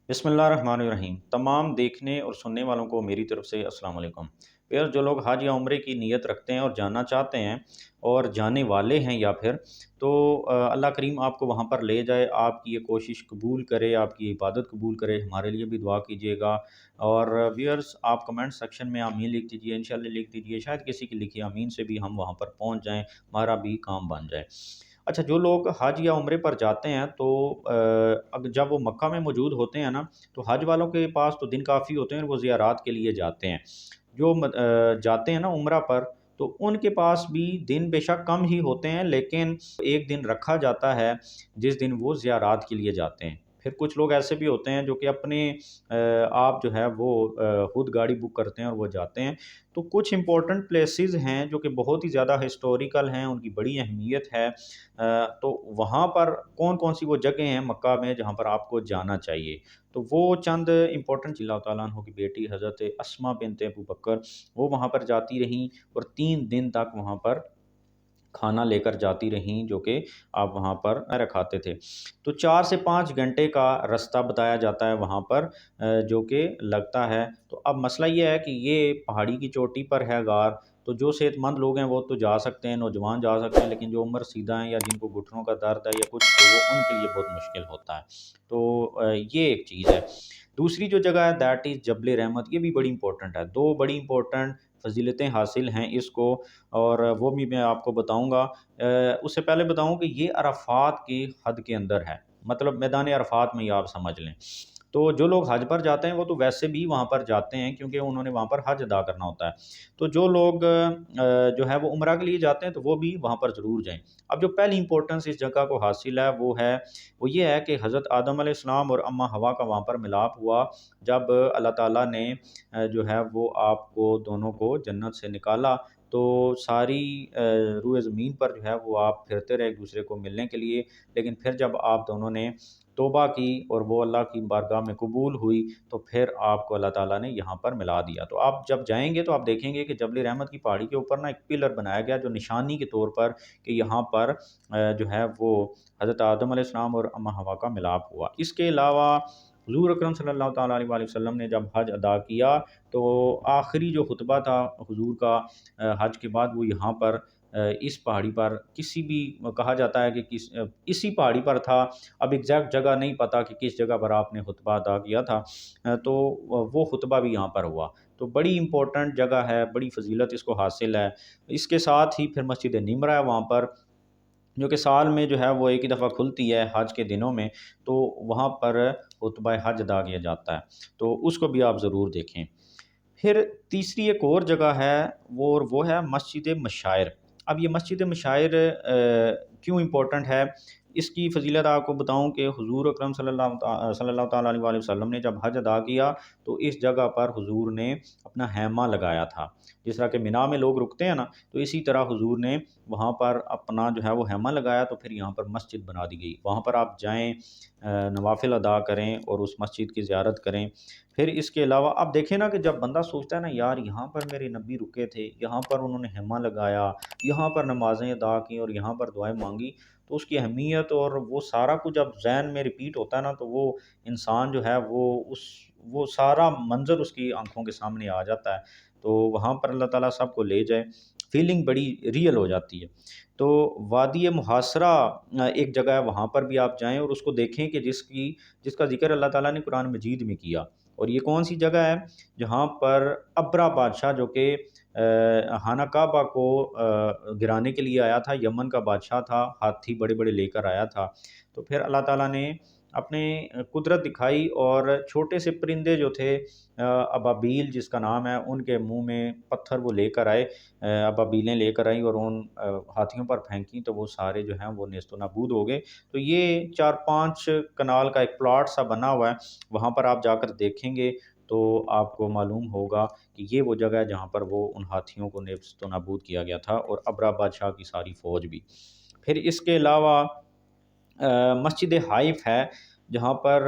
बिस्मिल्लाह रहमान रहीम। तमाम देखने और सुनने वालों को मेरी तरफ से अस्सलाम वालेकुम। यार जो लोग हज या उम्रे की नीयत रखते हैं और जाना चाहते हैं और जाने वाले हैं या फिर तो अल्लाह करीम आपको वहाँ पर ले जाए, आपकी ये कोशिश कबूल करे, आपकी ये इबादत कबूल करे। हमारे लिए भी दुआ कीजिएगा। और व्यूअर्स, आप कमेंट सेक्शन में आमीन लिख दीजिए, इंशाल्लाह लिख दीजिए, शायद किसी की लिखी आमीन से भी हम वहाँ पर पहुँच जाएँ, हमारा भी काम बन जाए। अच्छा, जो लोग हज या उम्रे पर जाते हैं तो अग जब वो मक्का में मौजूद होते हैं ना, तो हज वालों के पास तो दिन काफ़ी होते हैं और वो ज़ियारात के लिए जाते हैं। जो जाते हैं ना उम्रा पर, तो उनके पास भी दिन बेशक कम ही होते हैं, लेकिन एक दिन रखा जाता है जिस दिन वो ज़ियारात के लिए जाते हैं। फिर कुछ लोग ऐसे भी होते हैं जो कि अपने आप जो है वो खुद गाड़ी बुक करते हैं और वो जाते हैं। तो कुछ इम्पोर्टेंट प्लेसेस हैं जो कि बहुत ही ज़्यादा हिस्टोरिकल हैं, उनकी बड़ी अहमियत है। तो वहाँ पर कौन-कौन सी वो जगह हैं मक्का में जहाँ पर आपको जाना चाहिए। तो वो चंद इम्पोर्टेंट अल्लाह तआला अन्हो की बेटी हज़रत अस्मा बिन्त अबू बकर वो वहाँ पर जाती रहीं और 3 दिन तक वहाँ पर खाना लेकर जाती रहीं, जो कि आप वहाँ पर खाते थे। तो 4 से 5 घंटे का रास्ता बताया जाता है वहाँ पर, जो कि लगता है। तो अब मसला ये है कि ये पहाड़ी की चोटी पर है गार, तो जो सेहतमंद लोग हैं वो तो जा सकते हैं, नौजवान जा सकते हैं, लेकिन जो उम्र सीधा हैं या जिनको घुटनों का दर्द है या कुछ, तो वो उनके लिए बहुत मुश्किल होता है। तो ये एक चीज़ है। दूसरी जो जगह है दैट इज़ जबल रहमत, ये भी बड़ी इंपॉर्टेंट है। 2 बड़ी इंपॉर्टेंट फ़ज़ीलतें हासिल हैं इसको, और वो भी मैं आपको बताऊँगा। उससे पहले बताऊँ कि ये अरफ़ात की हद के अंदर है, मतलब मैदान अरफ़ात में ही आप समझ लें। तो जो लोग हज पर जाते हैं वो तो वैसे भी वहाँ पर जाते हैं क्योंकि उन्होंने वहाँ पर हज अदा करना होता है। तो जो लोग जो है वो उम्रा के लिए जाते हैं तो वो भी वहाँ पर ज़रूर जाएँ। अब जो पहली इम्पोर्टेंस इस जगह को हासिल है वो ये है कि हज़रत आदम अलैहिस्सलाम और अम्मा हवा का वहाँ पर मिलाप हुआ, जब अल्लाह ताला ने जो है वो आपको दोनों को जन्नत से निकाला। तो सारी रूए ज़मीन पर जो है वो आप फिरते रहे एक-दूसरे को मिलने के लिए। लेकिन फिर जब आप दोनों ने तौबा की और वो अल्लाह की बारगाह में कबूल हुई, तो फिर आपको अल्लाह ताला ने यहाँ पर मिला दिया। तो आप जब जाएँगे तो आप देखेंगे कि जबल रहमत की पहाड़ी के ऊपर ना एक पिलर बनाया गया जो निशानी के तौर पर, कि यहाँ पर जो है वो हज़रत आदम अलैहिस्सलाम और अम्मा हवा का मिलाप हुआ। इसके अलावा हुज़ूर अकरम सल्लल्लाहु तआला अलैहि वसल्लम ने जब हज अदा किया, तो आखिरी जो खुतबा था हुज़ूर का हज के बाद, वो यहाँ पर इस पहाड़ी पर किसी भी कहा जाता है कि इसी पहाड़ी पर था। अब एग्ज़ैक्ट जगह नहीं पता कि किस जगह पर आपने खुतबा अदा किया था। तो वो खुतबा भी यहाँ पर हुआ। तो बड़ी इम्पोर्टेंट जगह है, बड़ी फ़ज़ीलत इसको हासिल है। इसके साथ ही फिर मस्जिद निमरा है वहाँ पर, जो कि साल में जो है वो एक ही दफ़ा खुलती है हज के दिनों में। तो वहाँ पर खुतबा हज अदा किया जाता है, तो उसको भी आप ज़रूर देखें। फिर तीसरी एक और जगह है, वो है मस्जिद मशाइर। अब ये मस्जिद मशाइर क्यों इम्पोर्टेंट है, इसकी फ़ज़ीलत आपको बताऊँ कि हुज़ूर अकरम सल्लल्लाहु तआला अलैहि वसल्लम ने जब हज अदा किया, तो इस जगह पर हुज़ूर ने अपना हैमा लगाया था। जिस तरह के मिना में लोग रुकते हैं ना, तो इसी तरह हुज़ूर ने वहाँ पर अपना जो है वो हैमा लगाया, तो फिर यहाँ पर मस्जिद बना दी गई। वहाँ पर आप जाएँ, नवाफ़िल अदा करें और उस मस्जिद की ज़ियारत करें। फिर इसके अलावा आप देखें ना कि जब बंदा सोचता है ना, यार यहाँ पर मेरे नबी रुके थे, यहाँ पर उन्होंने हैमा लगाया, यहाँ पर नमाज़ें अदा की और यहाँ पर दुआएँ माँगी, तो उसकी अहमियत और वो सारा कुछ जब ज़हन में रिपीट होता है ना, तो वो इंसान जो है वो सारा मंज़र उसकी आँखों के सामने आ जाता है। तो वहाँ पर अल्लाह ताला सबको ले जाए, फ़ीलिंग बड़ी रियल हो जाती है। तो वादी मुहासरा एक जगह है, वहाँ पर भी आप जाएँ और उसको देखें कि जिसका ज़िक्र अल्लाह ताला ने कुरान मजीद में किया। और ये कौन-सी जगह है? जहाँ पर अबरा बादशाह, जो कि खाना काबा को गिराने के लिए आया था, यमन का बादशाह था, हाथी बड़े-बड़े लेकर आया था। तो फिर अल्लाह ताला ने अपने कुदरत दिखाई और छोटे से परिंदे जो थे, अबाबील जिसका नाम है, उनके मुँह में पत्थर वो लेकर आए, अबाबीलें लेकर आईं और उन हाथियों पर फेंकी, तो वो सारे जो हैं वो नेस्तनाबूद हो गए। तो ये 4-5 कनाल का एक प्लॉट सा बना हुआ है, वहाँ पर आप जाकर देखेंगे तो आपको मालूम होगा कि ये वो जगह है जहाँ पर वो उन हाथियों को नेस्तनाबूद किया गया था, और अबरा बादशाह की सारी फ़ौज भी। फिर इसके अलावा मस्जिद हाइफ़ है, जहाँ पर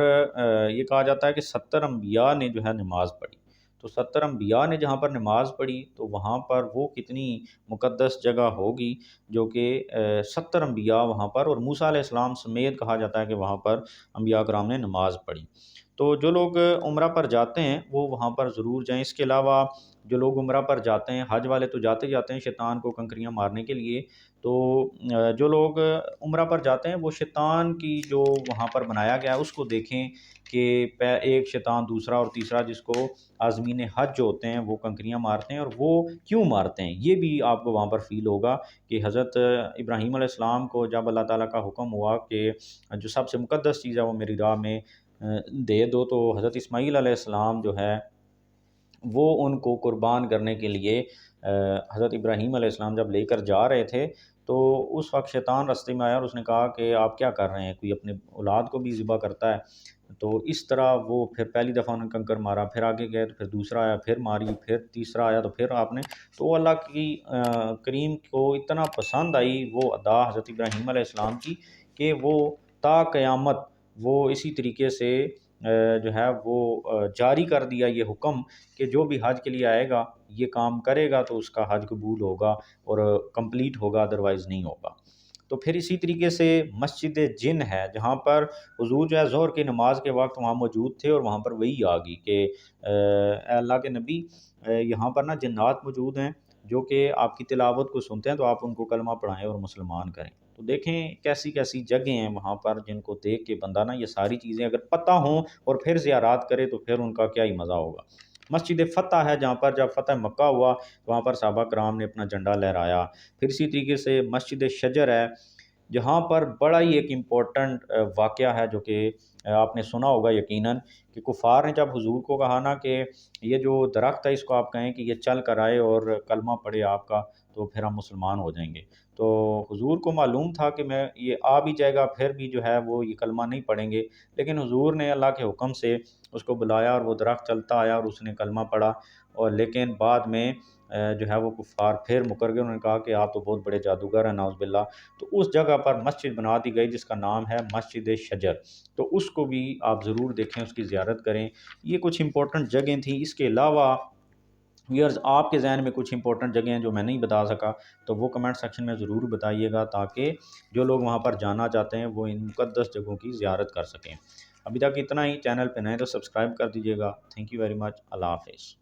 ये कहा जाता है कि 70 अम्बिया ने जो है नमाज़ पढ़ी। تو 70 انبیاء نے جہاں پر نماز پڑھی تو وہاں پر وہ کتنی مقدس جگہ ہوگی، جو کہ 70 انبیاء وہاں پر اور موسیٰ علیہ السلام سمیت کہا جاتا ہے کہ وہاں پر انبیاء کرام نے نماز پڑھی۔ تو جو لوگ عمرہ پر جاتے ہیں وہ وہاں پر ضرور جائیں۔ اس کے علاوہ جو لوگ عمرہ پر جاتے ہیں، حج والے تو جاتے جاتے ہیں شیطان کو کنکریاں مارنے کے لیے، تو جو لوگ عمرہ پر جاتے ہیں وہ شیطان کی جو وہاں پر بنایا گیا ہے اس کو دیکھیں کہ ایک شیطان دوسرا اور تیسرا جس کو عازمین حج جو ہوتے ہیں وہ کنکریاں مارتے ہیں، اور وہ کیوں مارتے ہیں یہ بھی آپ کو وہاں پر فیل ہوگا کہ حضرت ابراہیم علیہ السلام کو جب اللہ تعالیٰ کا حکم ہوا کہ جو سب سے مقدس چیز ہے وہ میری راہ میں دے دو، تو حضرت اسماعیل علیہ السلام جو ہے وہ ان کو قربان کرنے کے لیے حضرت ابراہیم علیہ السلام جب لے کر جا رہے تھے تو اس وقت شیطان راستے میں آیا اور اس نے کہا کہ آپ کیا کر رہے ہیں، کوئی اپنے اولاد کو بھی ذبح کرتا ہے؟ تو اس طرح وہ پھر پہلی دفعہ انہوں نے کنکر مارا، پھر آگے گئے تو پھر دوسرا آیا، پھر ماری، پھر تیسرا آیا تو پھر آپ نے، تو اللہ کی کریم کو اتنا پسند آئی وہ ادا حضرت ابراہیم علیہ السلام کی کہ وہ تا قیامت وہ اسی طریقے سے جو ہے وہ جاری کر دیا یہ حکم کہ جو بھی حج کے لیے آئے گا یہ کام کرے گا تو اس کا حج قبول ہوگا اور کمپلیٹ ہوگا، ادروائز نہیں ہوگا۔ تو پھر اسی طریقے سے مسجد جن ہے جہاں پر حضور جو ہے ظہر کی نماز کے وقت وہاں موجود تھے، اور وہاں پر وہی آ گئی کہ اے اللہ کے نبی یہاں پر نا جنات موجود ہیں جو کہ آپ کی تلاوت کو سنتے ہیں، تو آپ ان کو کلمہ پڑھائیں اور مسلمان کریں۔ تو دیکھیں کیسی کیسی جگہیں ہیں وہاں پر جن کو دیکھ کے بندہ نا یہ ساری چیزیں اگر پتہ ہوں اور پھر زیارات کرے تو پھر ان کا کیا ہی مزہ ہوگا۔ مسجد فتح ہے جہاں پر جب فتح مکہ ہوا تو وہاں پر صحابہ کرام نے اپنا جھنڈا لہرایا۔ پھر اسی طریقے سے مسجد شجر ہے جہاں پر بڑا ہی ایک امپورٹنٹ واقعہ ہے جو کہ آپ نے سنا ہوگا یقیناً، کہ کفار نے جب حضور کو کہا نا کہ یہ جو درخت ہے اس کو آپ کہیں کہ یہ چل کر آئے اور کلمہ پڑھے آپ کا تو پھر ہم مسلمان ہو جائیں گے، تو حضور کو معلوم تھا کہ میں یہ آ بھی جائے گا پھر بھی جو ہے وہ یہ کلمہ نہیں پڑھیں گے، لیکن حضور نے اللہ کے حکم سے اس کو بلایا اور وہ درخت چلتا آیا اور اس نے کلمہ پڑھا، اور لیکن بعد میں جو ہے وہ کفار پھر مکر گئے، انہوں نے کہا کہ آپ تو بہت بڑے جادوگر ہیں نعوذ باللہ۔ تو اس جگہ پر مسجد بنا دی گئی جس کا نام ہے مسجد شجر، تو اس کو بھی آپ ضرور دیکھیں، اس کی زیارت کریں۔ یہ کچھ امپورٹنٹ جگہیں تھیں۔ اس کے علاوہ ویئرز آپ کے ذہن میں کچھ امپورٹنٹ جگہیں ہیں جو میں نہیں بتا سکا تو وہ کمنٹ سیکشن میں ضرور بتائیے گا تاکہ جو لوگ وہاں پر جانا چاہتے ہیں وہ ان مقدس جگہوں کی زیارت کر سکیں۔ ابھی تک اتنا ہی، چینل پہ نئے تو سبسکرائب کر دیجیے گا۔ تھینک یو ویری مچ، اللہ حافظ۔